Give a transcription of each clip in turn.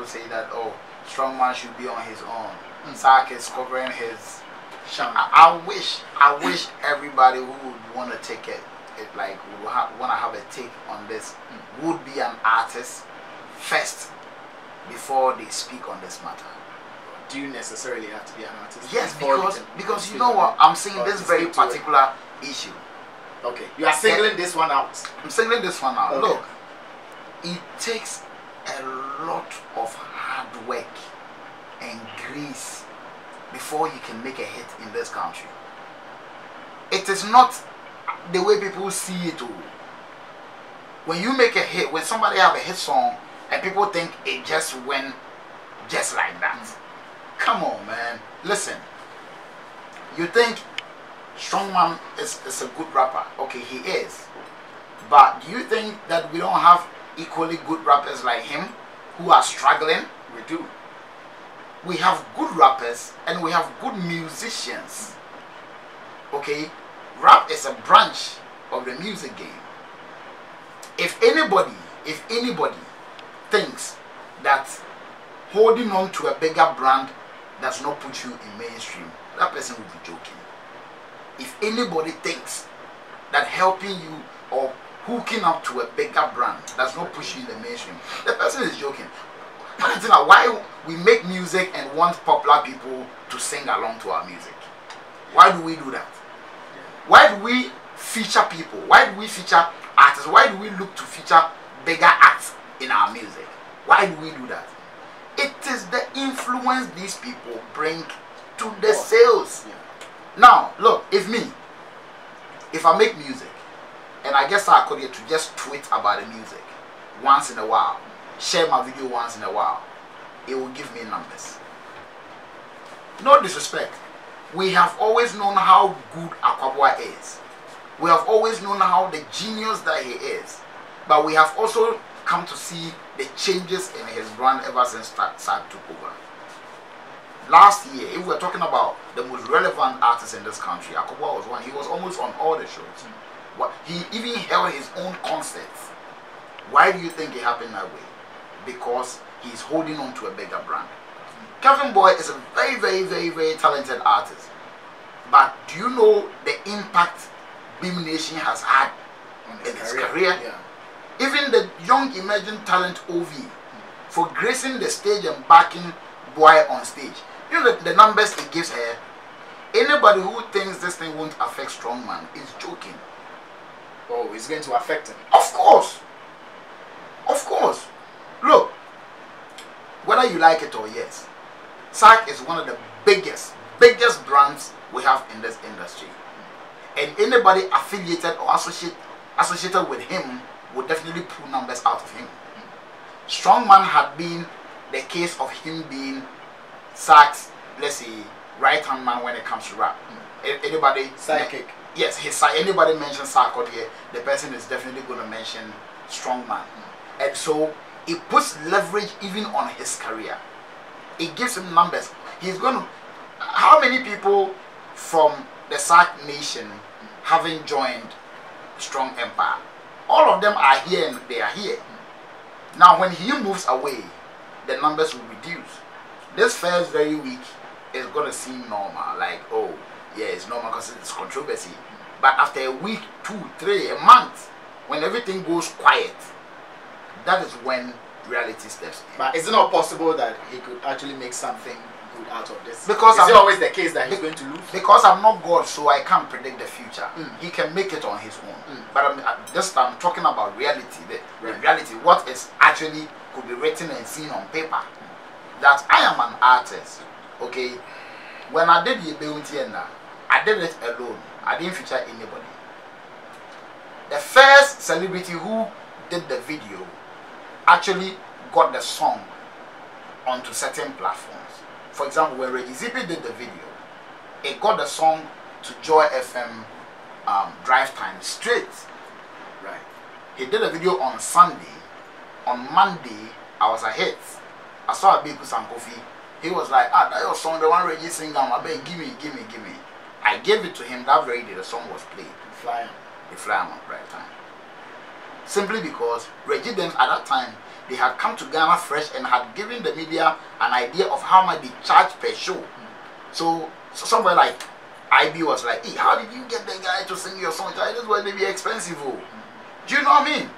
people say that, oh, strongman should be on his own. Sark is covering his. I wish everybody who would want to take it like want to have a take on this would be an artist first before they speak on this matter. Do you necessarily have to be an artist? Yes, because you know what, I'm saying this very particular issue. Okay, you are singling this one out. I'm singling this one out. Okay. Look, it takes a lot of hard work and grace before you can make a hit in this country. It is not the way people see it. When you make a hit, when somebody have a hit song and people think it just went just like that. Come on, man. Listen, you think Strongman is a good rapper. Okay, he is. But do you think that we don't have equally good rappers like him who are struggling? We do. We have good rappers and we have good musicians. Okay, rap is a branch of the music game. If anybody thinks that holding on to a bigger brand does not put you in mainstream, that person will be joking. If anybody thinks that helping you or hooking up to a bigger brand does not push you in the mainstream, the person is joking. Why we make music and want popular people to sing along to our music? Why do we do that? Why do we feature people? Why do we feature artists? Why do we look to feature bigger acts in our music? Why do we do that? It is the influence these people bring to the sales. Now, look, if I make music and I get Sarkodie to just tweet about the music once in a while, share my video once in a while, it will give me numbers. No disrespect. We have always known how good Akwaboah is. We have always known how the genius that he is. But we have also come to see the changes in his brand ever since Sark took over. Last year, if we're talking about the most relevant artists in this country, Akwaboah was one. He was almost on all the shows. He even held his own concerts. Why do you think it happened that way? Because he's holding on to a bigger brand. Kevin Boy is a very, very, very, very talented artist. But do you know the impact Beam Nation has had in his career? Yeah. Even the young emerging talent OV, for gracing the stage and backing Boy on stage. You know the numbers it gives her. Anybody who thinks this thing won't affect Strongman is joking. Oh, it's going to affect him. Of course. Of course. Look, whether you like it or yes, Sark is one of the biggest brands we have in this industry. And anybody affiliated or associated with him would definitely pull numbers out of him. Strongman had been the case of him being Sark's, let's say, right-hand man when it comes to rap. Anybody Sidekick. Yes, anybody mentions Sarkodie, the person is definitely going to mention Strongman. And so it puts leverage even on his career. It gives him numbers. He's going to. How many people from the Sark Nation having joined Strong Empire? All of them are here and they are here. Now, when he moves away, the numbers will reduce. This first very week is going to seem normal. Like, oh, yeah, it's normal because it's controversy. But after a week, 2, 3, a month, when everything goes quiet, that is when reality steps in. But is it not possible that he could actually make something good out of this? Because is it always the case that he's going to lose? Because I'm not God, so I can't predict the future. He can make it on his own. But I'm talking about reality. The reality, what is actually could be written and seen on paper. That I am an artist. Okay, when I did Yebeuntienda, I did it alone. I didn't feature anybody. The first celebrity who did the video actually got the song onto certain platforms. For example, when Reggie Zippy did the video, it got the song to Joy FM drive time straight. Right. He did a video on Sunday. On Monday, I was a hit. I saw a big Sankofi. He was like, that your song, the one Reggie sing, I beg, give me. I gave it to him that very day. The song was played. The flyer on right time. simply because Reggie Dams at that time, they had come to Ghana fresh and had given the media an idea of how much they charge per show. So somewhere like IB was like, hey, how did you get the guy to sing your song? This was maybe expensive. Oh. Do you know what I mean?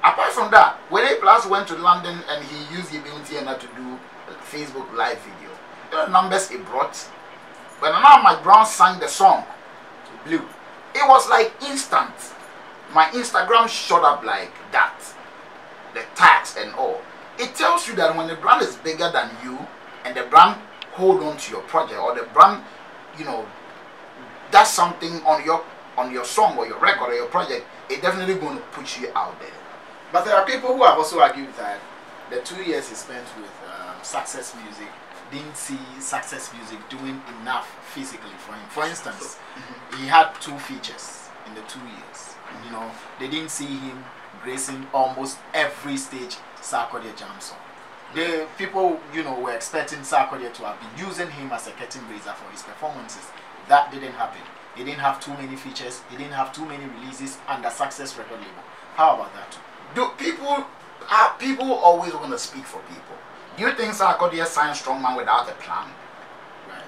Apart from that, when A Plus went to London and he used the ability and to do a Facebook live video, you know the numbers it brought? When now Mike Brown sang the song, Blue, it was like instant. My Instagram shot up like that. The tags and all. It tells you that when the brand is bigger than you and the brand hold on to your project, or the brand, you know, does something on your song or your record or your project, it definitely going to put you out there. But there are people who have also argued that the 2 years he spent with Success Music didn't see Success Music doing enough physically for him. For instance, he had 2 features in the 2 years. You know, they didn't see him gracing almost every stage Sarkodie jam song. The people, you know, were expecting Sarkodie to have been using him as a curtain raiser for his performances. That didn't happen. He didn't have too many features. He didn't have too many releases under Success record label. How about that? Do people always want to speak for people? Do you think Sarkodie signed Strongman without a plan? Right.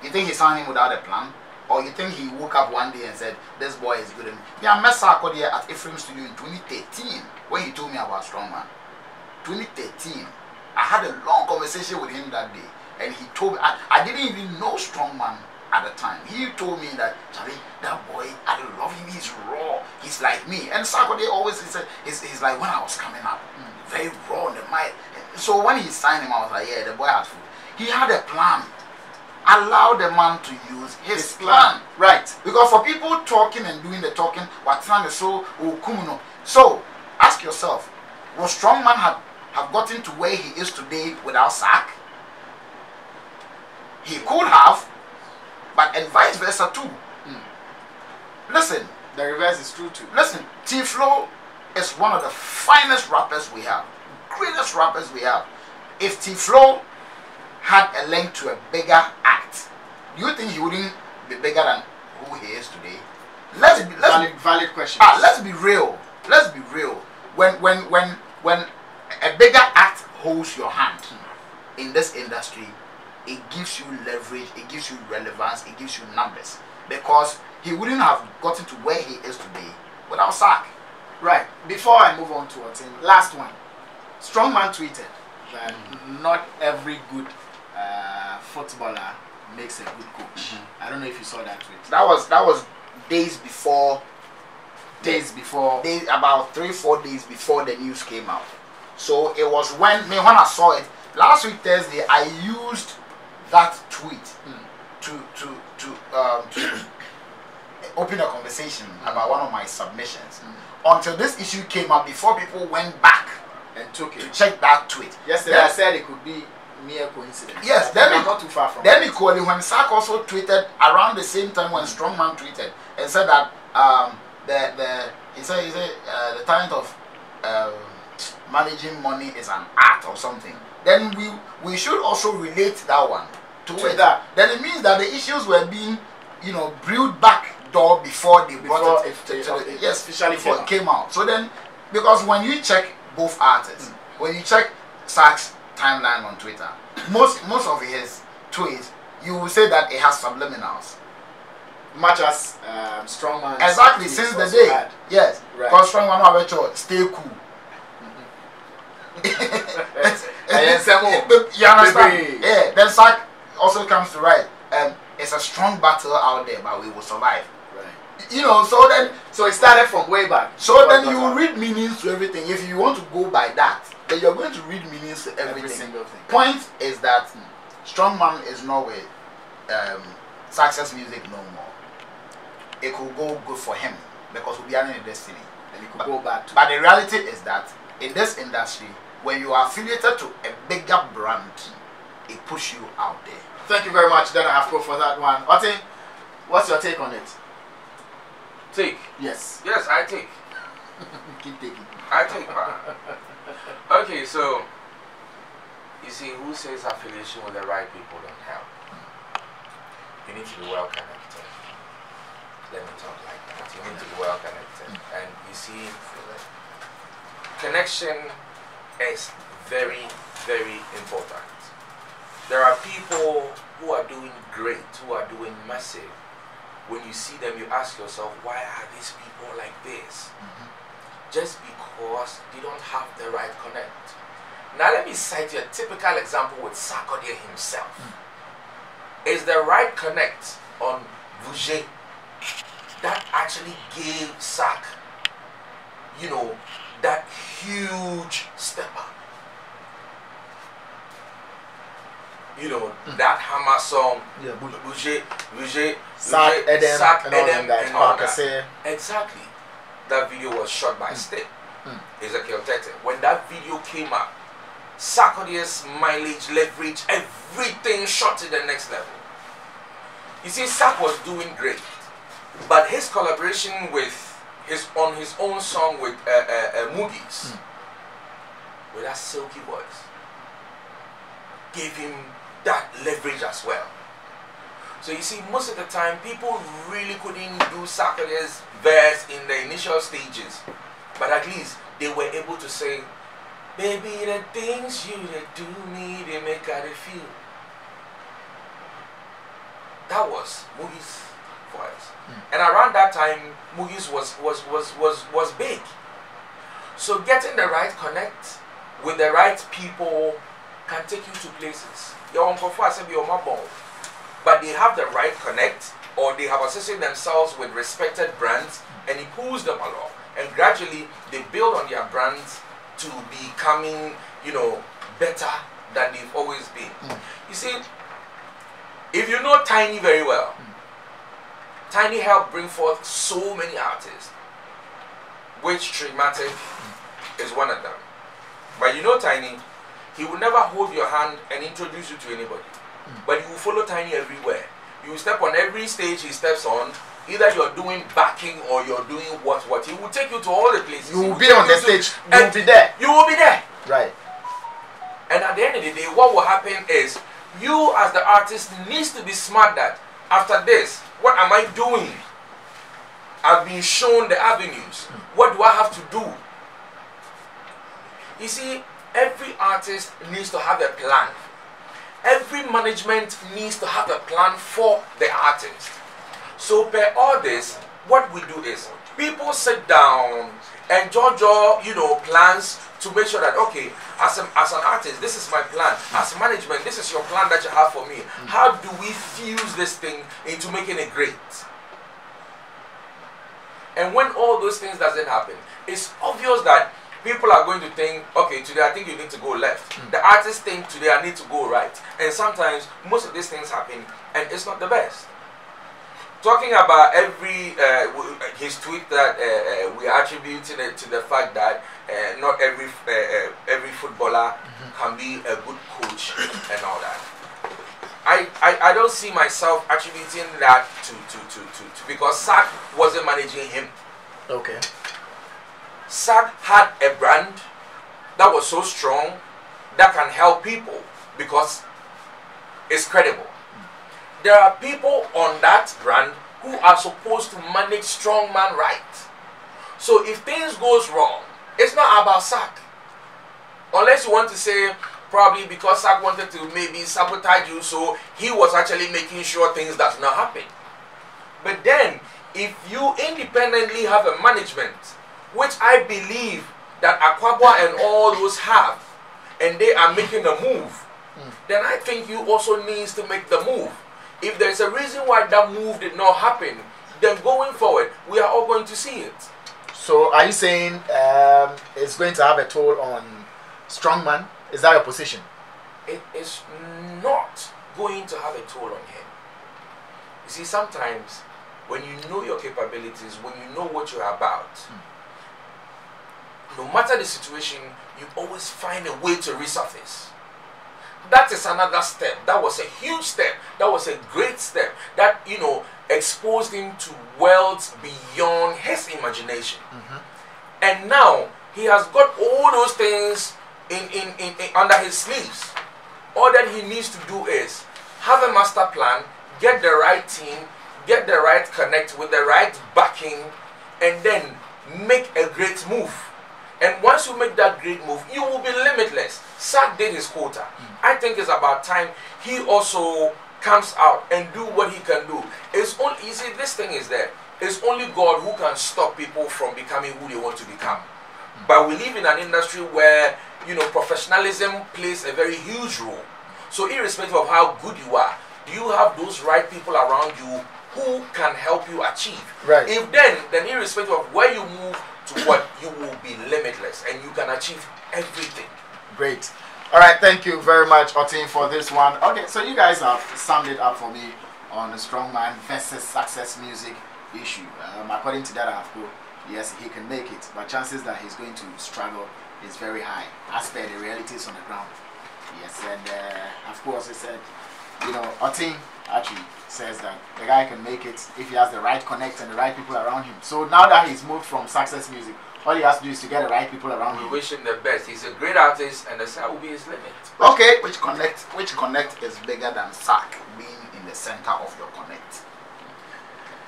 You think he signed him without a plan? Or you think he woke up one day and said, this boy is good? Yeah, I met Sarkodie at Ephraim Studio in 2013 when he told me about Strongman. 2013. I had a long conversation with him that day. And he told me, I didn't even know Strongman at the time. He told me that, Charlie, that boy, I love him, he's raw, he's like me. And Sarkodie always said, he's like when I was coming up, very raw in the mind. So when he signed him, I was like, yeah, the boy has food. He had a plan. Allow the man to use his plan. Right. Because for people talking and doing the talking, so ask yourself, will Strongman have gotten to where he is today without Sark? He could have, but and vice versa too. Listen, the reverse is true too. Listen, T-Flow is one of the finest rappers we have, greatest rappers we have. If T-Flow had a link to a bigger act, do you think he wouldn't be bigger than who he is today? Valid question. Let's be real. Let's be real. When a bigger act holds your hand in this industry, it gives you leverage, it gives you relevance, it gives you numbers. Because he wouldn't have gotten to where he is today without Sark. Right. Before I move on to what's in last one, Strongman tweeted that not every good footballer makes a good coach. I don't know if you saw that tweet. That was days before. About 3-4 days before the news came out. So it was when I saw it last week Thursday. I used that tweet to open a conversation about one of my submissions. Until this issue came up, before people went back and took it to check that tweet. Yesterday I said it could be mere coincidence. Yes, then I'm not too far from. Then equally, when Sark also tweeted around the same time when Strongman tweeted and said that he said the talent of managing money is an art or something. Then we should also relate that one to it. That. Then it means that the issues were being, you know, brewed back door before they brought it officially came out. So then, because when you check both artists, when you check Sark's timeline on Twitter, most of his tweets, you will say that it has subliminals. Much as Strongman. Exactly, since the day. Had. Yes. Right. Because Strongman have a stay cool. You understand? Yeah. Then Sark also comes to write, it's a strong battle out there, but we will survive. Right. You know, so it started from way back. So then you will read meanings to everything. If you want to go by that, then you're going to read meanings to everything. Every single thing. Point is that Strongman is not with Success Music no more. It could go good for him because we'll be having a destiny. And it could go bad too. But the reality is that in this industry, when you are affiliated to a bigger brand, it pushes you out there. Thank you very much, Dana Afro, for that one. Otin, what's your take on it? Take? Yes. Yes, I take. Keep taking. I take part. Okay, so you see, who says affiliation with the right people don't help? You need to be well connected. Let me talk like that. You need to be well connected. And you see, connection is very, very important. There are people who are doing great, who are doing massive. When you see them, you ask yourself, why are these people like this? Just because they don't have the right connect. Now let me cite you a typical example with Sarkodie himself. It's the right connect on Bouger that actually gave Sark, you know, that huge step up. You know, that Hammer song, Bouger, Sark, Edem, and all that. Exactly. That video was shot by Stick, Ezekiel Tete. When that video came up, Sarkodie's mileage, leverage, everything shot to the next level. You see, Sark was doing great, but his collaboration with on his own song with Moogies, with that silky voice, gave him that leverage as well. So you see, most of the time, people really couldn't do Sarkodie's verse in the initial stages, but at least they were able to say, baby, the things you do me, they make how they feel. That was Moogie's voice. And around that time, Moogie's was big. So getting the right connect with the right people can take you to places. But they have the right connect, or they have associated themselves with respected brands, and it pulls them along. And gradually, they build on their brands to becoming, you know, better than they've always been. You see, if you know Tiny very well, Tiny helped bring forth so many artists, which Trigmatic is one of them. But you know Tiny, he will never hold your hand and introduce you to anybody. But you will follow Tiny everywhere. You will step on every stage he steps on. Either you're doing backing or you're doing what. He will take you to all the places. You will be on the stage. You will be there. You will be there. Right. And at the end of the day, what will happen is, you as the artist needs to be smart that after this, what am I doing? I've been shown the avenues. What do I have to do? You see, every artist needs to have a plan. Every management needs to have a plan for the artist. So per all this, what we do is, people sit down and Jojo, you know, plans to make sure that, okay, as an artist, this is my plan. As management, this is your plan that you have for me. How do we fuse this thing into making it great? And when all those things doesn't happen, it's obvious that people are going to think, okay, today I think you need to go left. The artists think today I need to go right. And sometimes most of these things happen and it's not the best. Talking about his tweet that we are attributing it to the fact that not every footballer can be a good coach and all that. I don't see myself attributing that to because Sark wasn't managing him. Okay. Sark had a brand that was so strong that can help people because it's credible. There are people on that brand who are supposed to manage strongman right. So if things goes wrong, it's not about Sark. Unless you want to say probably because Sark wanted to maybe sabotage you, so he was actually making sure things does not happen. But then, if you independently have a management, which I believe that Aquabwa and all those have, and they are making a move, then I think you also needs to make the move. If there's a reason why that move did not happen, then going forward, we are all going to see it. So are you saying it's going to have a toll on Strongman? Is that your position? It is not going to have a toll on him. You see, sometimes when you know your capabilities, when you know what you're about, no matter the situation, you always find a way to resurface. That is another step. That was a huge step. That was a great step. That, you know, exposed him to worlds beyond his imagination. And now he has got all those things in under his sleeves. All that he needs to do is have a master plan, get the right team, get the right connect with the right backing, and then make a great move. And once you make that great move, you will be limitless. Sark did his quota. I think it's about time he also comes out and do what he can do. It's only, you see, this thing is there. It's only God who can stop people from becoming who they want to become. But we live in an industry where, you know, professionalism plays a very huge role. So irrespective of how good you are, do you have those right people around you who can help you achieve? Right. If then irrespective of where you move to what, you will be limitless and you can achieve everything. Great. All right, thank you very much, Otin, for this one. Okay, so you guys have summed it up for me on the strongman versus success music issue. According to that, I have put, yes, he can make it, but chances that he's going to struggle is very high, as per the realities on the ground. Yes, and of course, he said, you know, Otin actually says that the guy can make it if he has the right connect and the right people around him. So now that he's moved from success music, all he has to do is to get the right people around him. We wish him the best. He's a great artist, and the sky will be his limit. Okay, which connect is bigger than Sark being in the center of your connect?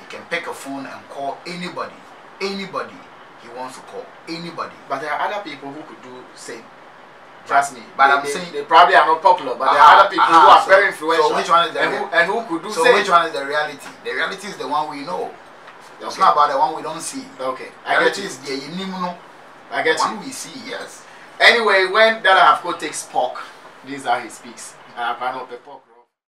You can pick a phone and call anybody he wants to call, anybody. But there are other people who could do the same. Trust me. But I'm saying they probably are not popular, but there are other people who are very influential. So which one is the and who could do so same? which one is the reality? The reality is the one we know. It's not about the one we don't see. Okay. I get is the I get one we see, yes. Anyway, when Dada Hafko takes pork, these are his speaks.